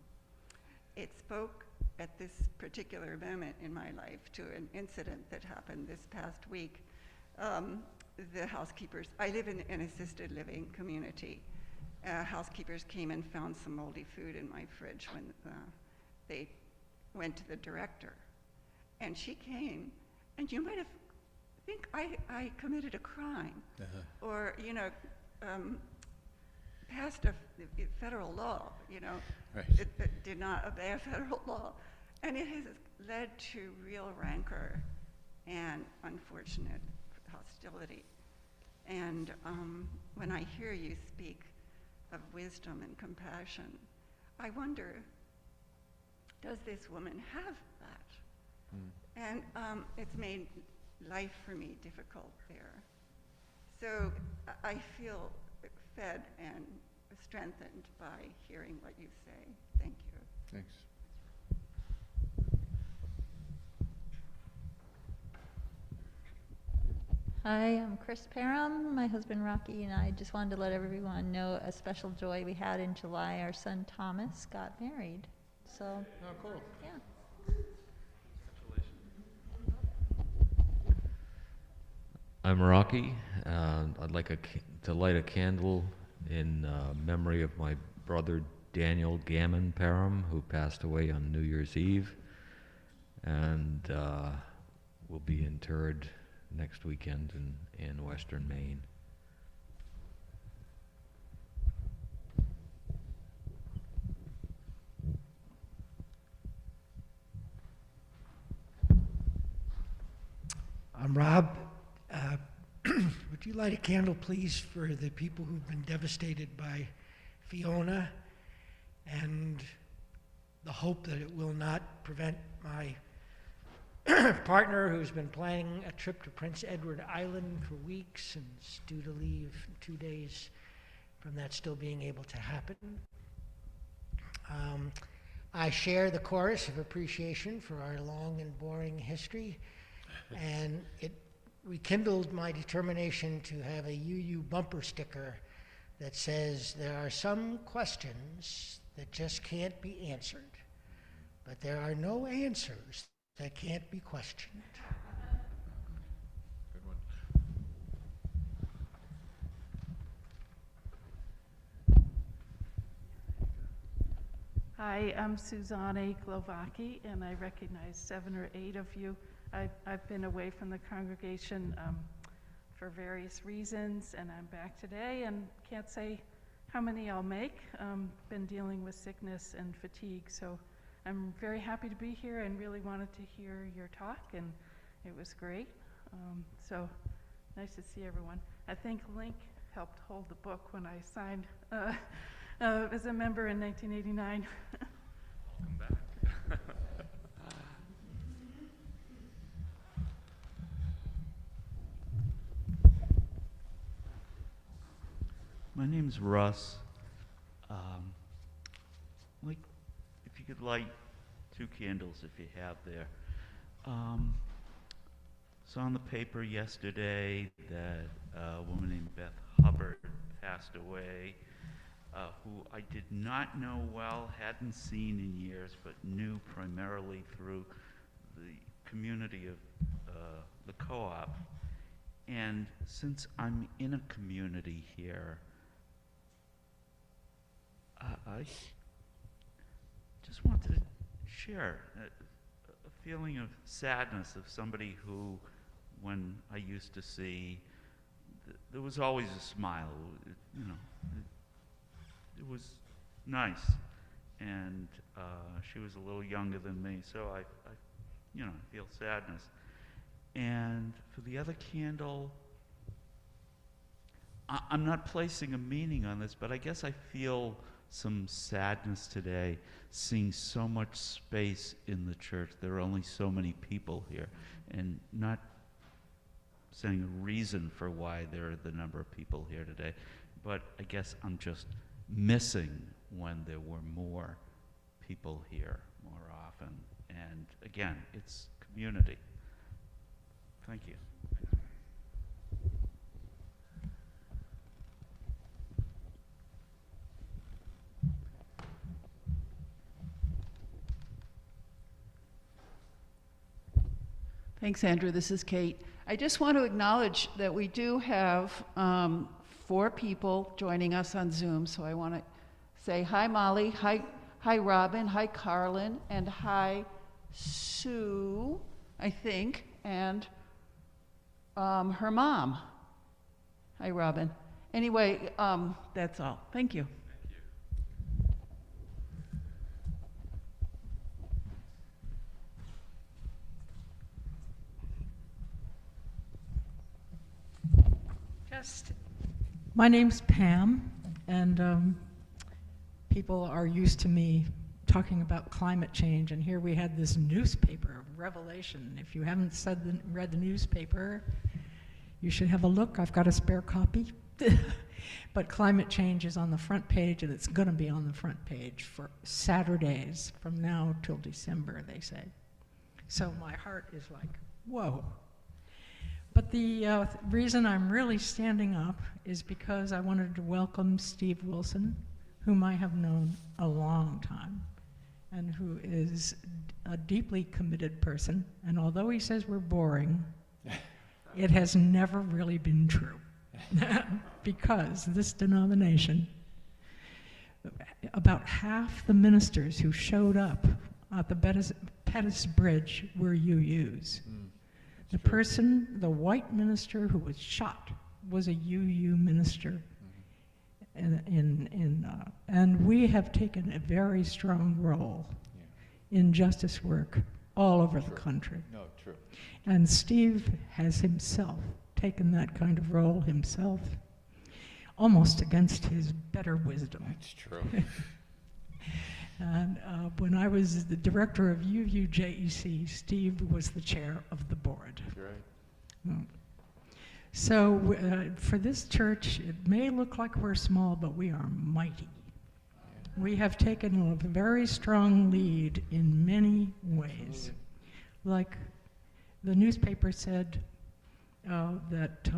Speaker 4: It spoke at this particular moment in my life to an incident that happened this past week. The housekeepers, I live in an assisted living community. Housekeepers came and found some moldy food in my fridge when they went to the director. And she came, and you might have think I committed a crime, or, passed a federal law,
Speaker 2: Right.
Speaker 4: it did not obey a federal law. And it has led to real rancor and unfortunate hostility. And when I hear you speak of wisdom and compassion, I wonder, does this woman have that? And it's made life for me difficult there. So I feel fed and strengthened by hearing what you say. Thank you.
Speaker 2: Thanks.
Speaker 5: Hi, I'm Chris Parham. My husband Rocky and I just wanted to let everyone know a special joy we had in July. Our son Thomas got married. So,
Speaker 2: Oh, cool.
Speaker 5: yeah.
Speaker 6: I'm Rocky. I'd like to light a candle in memory of my brother Daniel Gammon Parham, who passed away on New Year's Eve, and will be interred next weekend in Western Maine.
Speaker 7: I'm Rob. Would you light a candle, please, for the people who've been devastated by Fiona, and the hope that it will not prevent my partner, who's been planning a trip to Prince Edward Island for weeks and is due to leave in 2 days, from that still being able to happen. I share the chorus of appreciation for our long and boring history, and it rekindled my determination to have a UU bumper sticker that says, "There are some questions that just can't be answered, but there are no answers that can't be questioned."
Speaker 2: Good one.
Speaker 8: Hi, I'm Suzanne Glovacki, and I recognize 7 or 8 of you. I've been away from the congregation for various reasons, and I'm back today and can't say how many I'll make. Been dealing with sickness and fatigue, so I'm very happy to be here and really wanted to hear your talk, and it was great. So nice to see everyone. I think Link helped hold the book when I signed as a member in 1989.
Speaker 9: Welcome back. My name's Russ. Like, if you could light 2 candles, if you have there. Saw in the paper yesterday that a woman named Beth Hubbard passed away, who I did not know well, hadn't seen in years, but knew primarily through the community of the co-op. And since I'm in a community here, I just want to share a feeling of sadness of somebody who, when I used to see, there was always a smile. You know, it was nice, and she was a little younger than me, so I feel sadness. And for the other candle, I'm not placing a meaning on this, but I guess I feel some sadness today, seeing so much space in the church. There are only so many people here, and not saying a reason for why there are the number of people here today, but I guess I'm just missing when there were more people here more often. And again, it's community. Thank you.
Speaker 8: Thanks, Andrew. This is Kate. I just want to acknowledge that we do have 4 people joining us on Zoom. So I want to say hi, Molly, hi, Robin, hi, Carlin, and hi, Sue, I think, and her mom. Hi, Robin. Anyway, that's all. Thank you.
Speaker 10: My name's Pam, and people are used to me talking about climate change, and here we had this newspaper, Revelation. If you haven't read the newspaper, you should have a look. I've got a spare copy. But climate change is on the front page, and it's going to be on the front page for Saturdays from now till December, they say. So my heart is like, whoa. But the reason I'm really standing up is because I wanted to welcome Steve Wilson, whom I have known a long time, and who is a deeply committed person. And although he says we're boring, it has never really been true. Because this denomination, about half the ministers who showed up at the Pettus Bridge were UUs. The person, the white minister who was shot, was a UU minister. And we have taken a very strong role in justice work all over the country.
Speaker 2: No, true.
Speaker 10: And Steve has himself taken that kind of role himself, almost against his better wisdom.
Speaker 2: That's true.
Speaker 10: And when I was the director of UUJEC, Steve was the chair of the board.
Speaker 2: That's right.
Speaker 10: So for this church, it may look like we're small, but we are mighty. We have taken a very strong lead in many ways.
Speaker 2: Absolutely.
Speaker 10: Like the newspaper said, that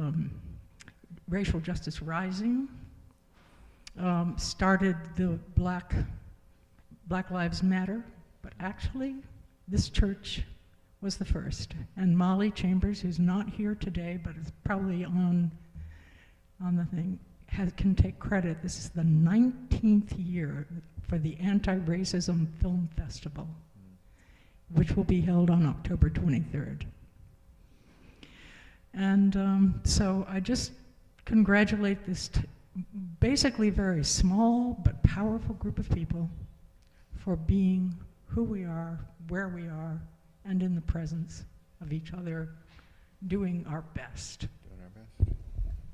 Speaker 10: Racial Justice Rising started the Black Lives Matter, but actually this church was the first. And Molly Chambers, who's not here today, but is probably on the thing, can take credit. This is the 19th year for the Anti-Racism Film Festival, which will be held on October 23rd. And so I just congratulate this basically very small but powerful group of people for being who we are, where we are, and in the presence of each other, doing our best.
Speaker 2: Doing our best.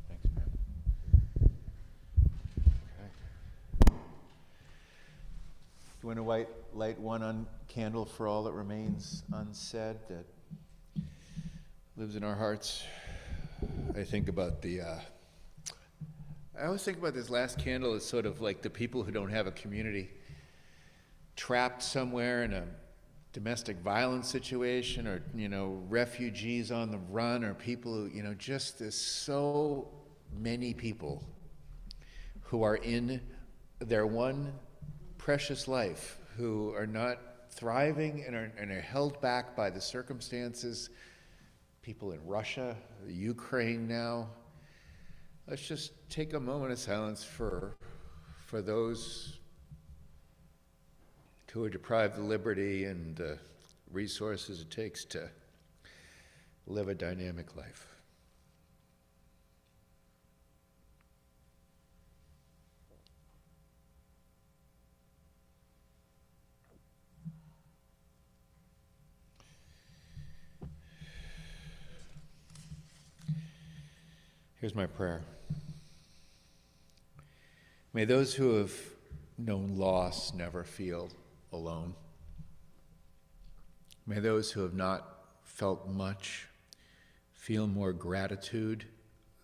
Speaker 2: Thanks, Pam. Okay. Do you want to light one candle for all that remains unsaid that lives in our hearts? I think about I always think about this last candle as sort of like the people who don't have a community, trapped somewhere in a domestic violence situation, or, refugees on the run, or people who, just there's so many people who are in their one precious life who are not thriving and are held back by the circumstances. People in Russia, Ukraine now. Let's just take a moment of silence for those who are deprived of liberty and the resources it takes to live a dynamic life. Here's my prayer. May those who have known loss never feel alone. May those who have not felt much feel more gratitude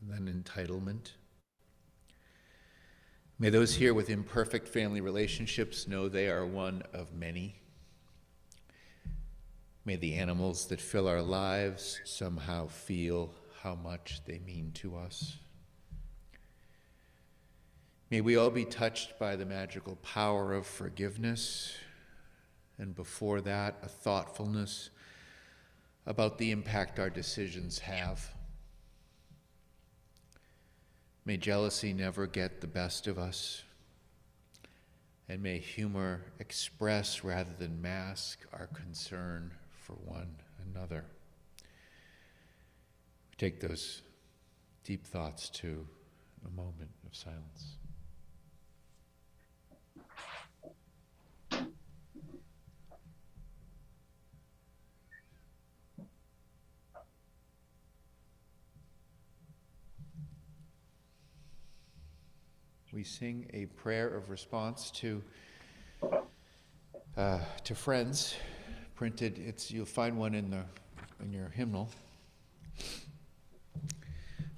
Speaker 2: than entitlement. May those here with imperfect family relationships know they are one of many. May the animals that fill our lives somehow feel how much they mean to us. May we all be touched by the magical power of forgiveness, and before that, a thoughtfulness about the impact our decisions have. May jealousy never get the best of us, and may humor express rather than mask our concern for one another. We take those deep thoughts to a moment of silence. We sing a prayer of response to to friends, printed. You'll find one in your hymnal.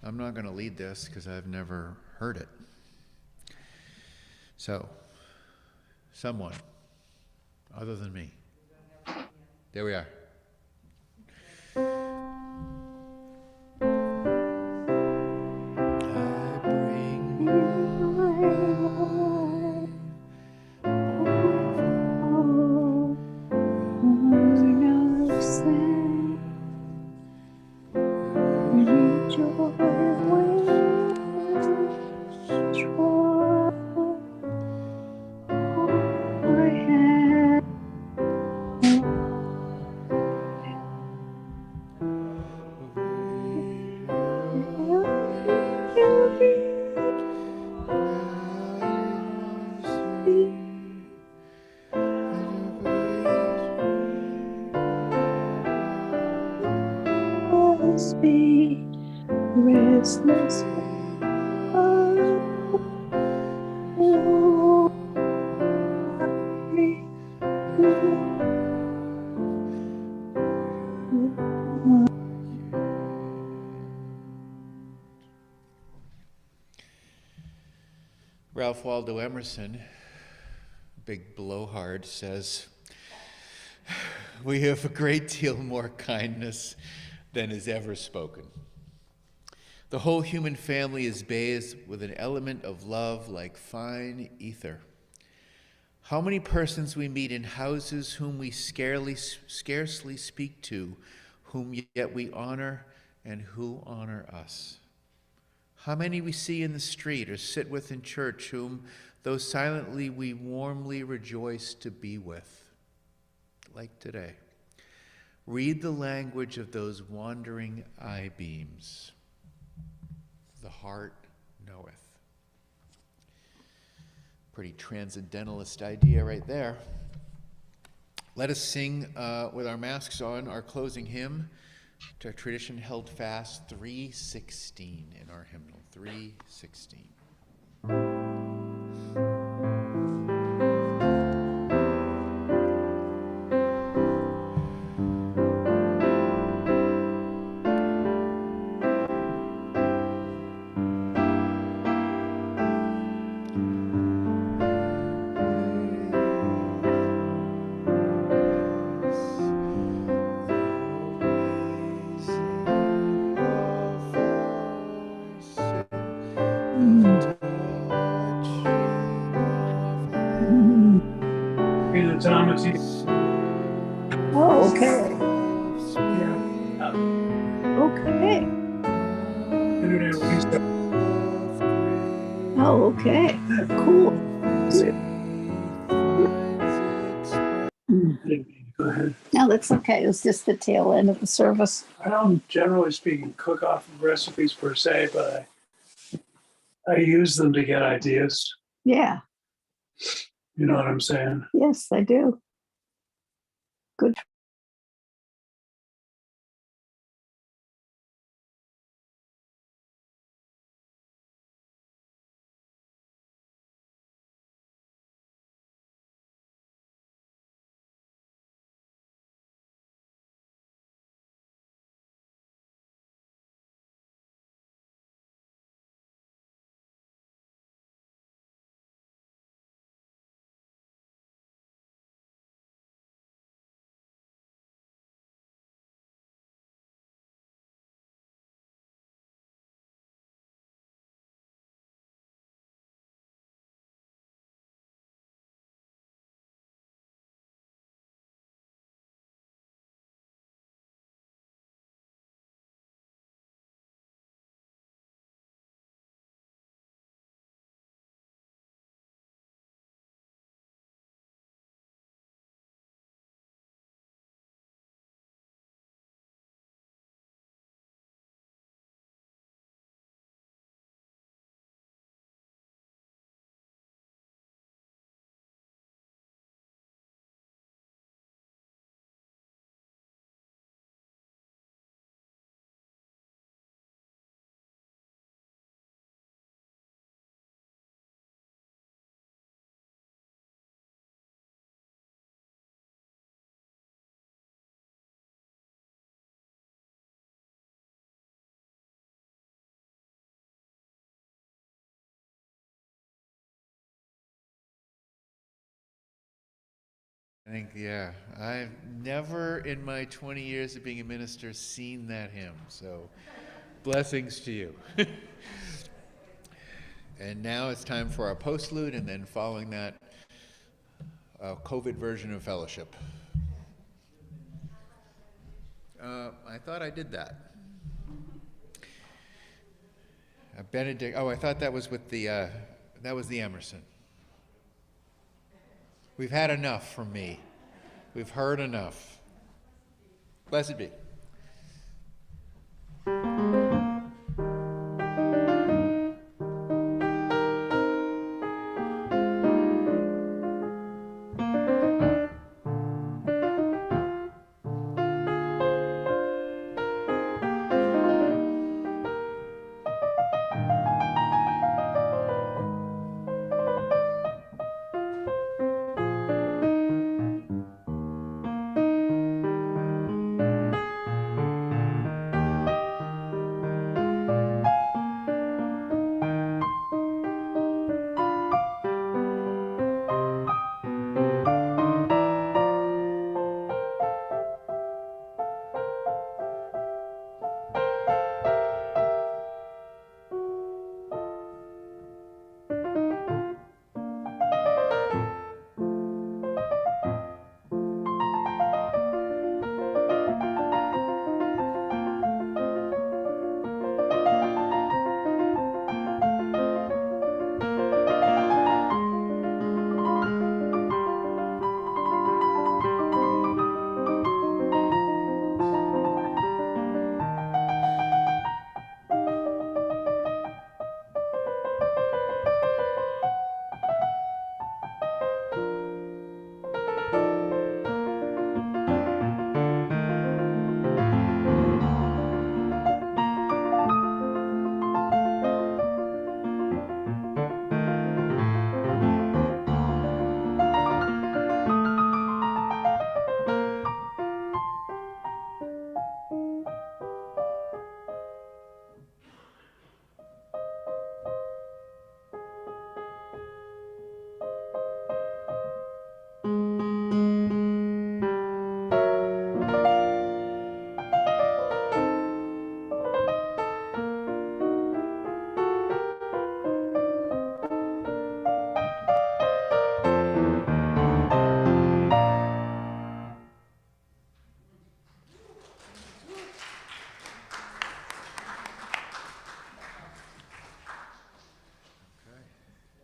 Speaker 2: I'm not going to lead this because I've never heard it. So, someone other than me. There we are. I
Speaker 11: be restless.
Speaker 2: Ralph Waldo Emerson, big blowhard, says, "We have a great deal more kindness than is ever spoken. The whole human family is bathed with an element of love like fine ether. How many persons we meet in houses whom we scarcely speak to, whom yet we honor and who honor us. How many we see in the street or sit with in church, whom, though silently, we warmly rejoice to be with, like today. Read the language of those wandering eye beams. The heart knoweth." Pretty transcendentalist idea right there. Let us sing with our masks on our closing hymn, to our tradition held fast, 316 in our hymnal, 316.
Speaker 11: Oh, okay. Okay. Oh, okay. Cool.
Speaker 12: Go ahead.
Speaker 11: No, that's okay. It was just the tail end of the service.
Speaker 12: I don't, generally speaking, cook off of recipes per se, but I use them to get ideas.
Speaker 11: Yeah.
Speaker 12: You know what I'm saying?
Speaker 11: Yes, I do. Good
Speaker 2: I think, yeah, I've never in my 20 years of being a minister seen that hymn, so blessings to you. And now it's time for our postlude, and then following that, a COVID version of fellowship. I thought I did that. Benedict, oh, I thought that was with the, that was the Emerson. We've had enough from me. We've heard enough. Blessed be.